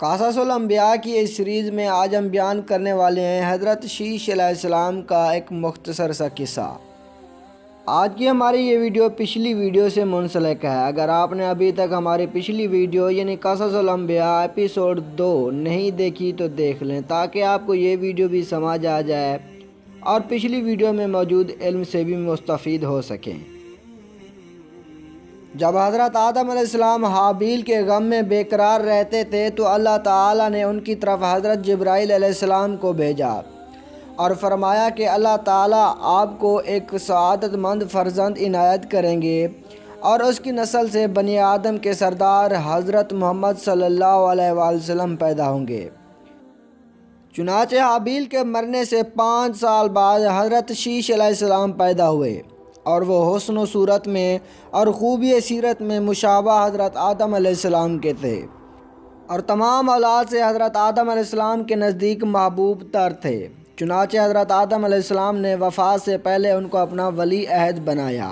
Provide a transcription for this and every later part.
قصص الانبیاء کی اس سیریز میں آج ہم بیان کرنے والے ہیں حضرت شیش علیہ السلام کا ایک مختصر سا قصہ۔ آج کی ہماری یہ ویڈیو پچھلی ویڈیو سے منسلک ہے۔ اگر آپ نے ابھی تک ہماری پچھلی ویڈیو یعنی قصص الانبیاء ایپیسوڈ 2 نہیں دیکھی تو دیکھ لیں تاکہ آپ کو یہ ویڈیو بھی سمجھ آ جائے اور پچھلی ویڈیو میں موجود علم سے بھی مستفید ہو سکیں۔ جب حضرت آدم علیہ السلام حابیل کے غم میں بے قرار رہتے تھے تو اللہ تعالیٰ نے ان کی طرف حضرت جبرائیل علیہ السلام کو بھیجا اور فرمایا کہ اللہ تعالیٰ آپ کو ایک سعادت مند فرزند عنایت کریں گے اور اس کی نسل سے بنی آدم کے سردار حضرت محمد صلی اللہ علیہ وآلہ وسلم پیدا ہوں گے۔ چنانچہ حابیل کے مرنے سے 5 سال بعد حضرت شیش علیہ السلام پیدا ہوئے اور وہ حسن و صورت میں اور خوبی سیرت میں مشابہ حضرت آدم علیہ السلام کے تھے اور تمام اولاد سے حضرت آدم علیہ السلام کے نزدیک محبوب تر تھے۔ چنانچہ حضرت آدم علیہ السلام نے وفات سے پہلے ان کو اپنا ولی عہد بنایا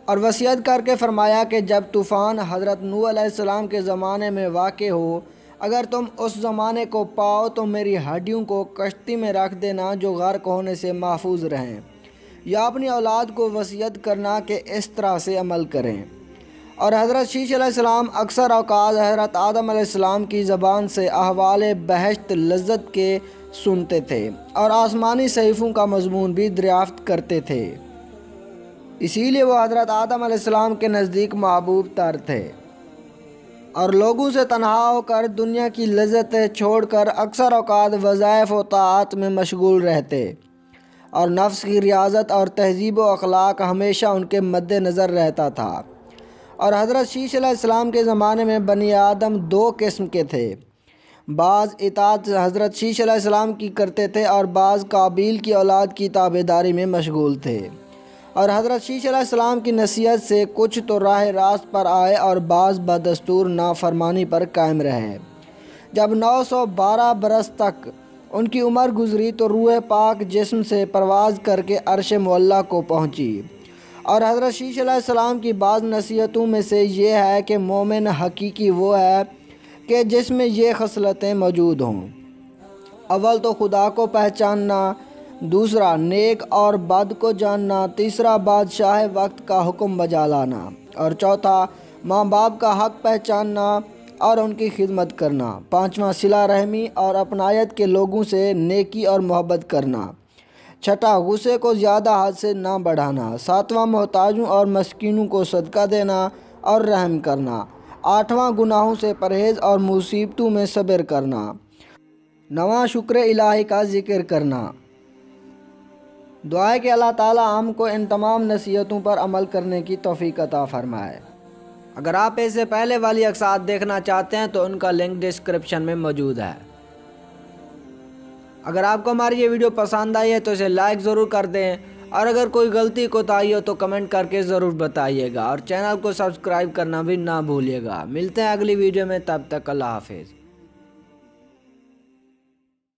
اور وصیت کر کے فرمایا کہ جب طوفان حضرت نوح علیہ السلام کے زمانے میں واقع ہو، اگر تم اس زمانے کو پاؤ تو میری ہڈیوں کو کشتی میں رکھ دینا جو غرق ہونے سے محفوظ رہیں، یا اپنی اولاد کو وصیت کرنا کہ اس طرح سے عمل کریں۔ اور حضرت شیش علیہ السلام اکثر اوقات حضرت آدم علیہ السلام کی زبان سے احوال بہشت لذت کے سنتے تھے اور آسمانی صحیفوں کا مضمون بھی دریافت کرتے تھے، اسی لیے وہ حضرت آدم علیہ السلام کے نزدیک محبوب تر تھے اور لوگوں سے تنہا ہو کر دنیا کی لذتیں چھوڑ کر اکثر اوقات وظائف و طاعات میں مشغول رہتے اور نفس کی ریاضت اور تہذیب و اخلاق ہمیشہ ان کے مد نظر رہتا تھا۔ اور حضرت شیش علیہ السلام کے زمانے میں بنی آدم 2 قسم کے تھے، بعض اطاعت حضرت شیش علیہ السلام کی کرتے تھے اور بعض قابیل کی اولاد کی تابعداری میں مشغول تھے۔ اور حضرت شیش علیہ السلام کی نصیحت سے کچھ تو راہ راست پر آئے اور بعض بدستور نافرمانی پر قائم رہے۔ جب 912 برس تک ان کی عمر گزری تو روح پاک جسم سے پرواز کر کے عرش معلیٰ کو پہنچی۔ اور حضرت شیش علیہ السلام کی بعض نصیحتوں میں سے یہ ہے کہ مومن حقیقی وہ ہے کہ جس میں یہ خصلتیں موجود ہوں: اول تو خدا کو پہچاننا، دوسرا نیک اور بد کو جاننا، تیسرا بادشاہ وقت کا حکم بجا لانا، اور چوتھا ماں باپ کا حق پہچاننا اور ان کی خدمت کرنا، پانچواں صلہ رحمی اور اپنائیت کے لوگوں سے نیکی اور محبت کرنا، چھٹا غصے کو زیادہ حد سے نہ بڑھانا، ساتواں محتاجوں اور مسکینوں کو صدقہ دینا اور رحم کرنا، آٹھواں گناہوں سے پرہیز اور مصیبتوں میں صبر کرنا، نواں شکر الہی کا ذکر کرنا۔ دعا ہے کہ اللہ تعالیٰ ہم کو ان تمام نصیحتوں پر عمل کرنے کی توفیق عطا فرمائے۔ اگر آپ اس سے پہلے والی اقساط دیکھنا چاہتے ہیں تو ان کا لنک ڈسکرپشن میں موجود ہے۔ اگر آپ کو ہماری یہ ویڈیو پسند آئی ہے تو اسے لائک ضرور کر دیں اور اگر کوئی غلطی کوتاہی ہو تو کمنٹ کر کے ضرور بتائیے گا اور چینل کو سبسکرائب کرنا بھی نہ بھولیے گا۔ ملتے ہیں اگلی ویڈیو میں، تب تک اللہ حافظ۔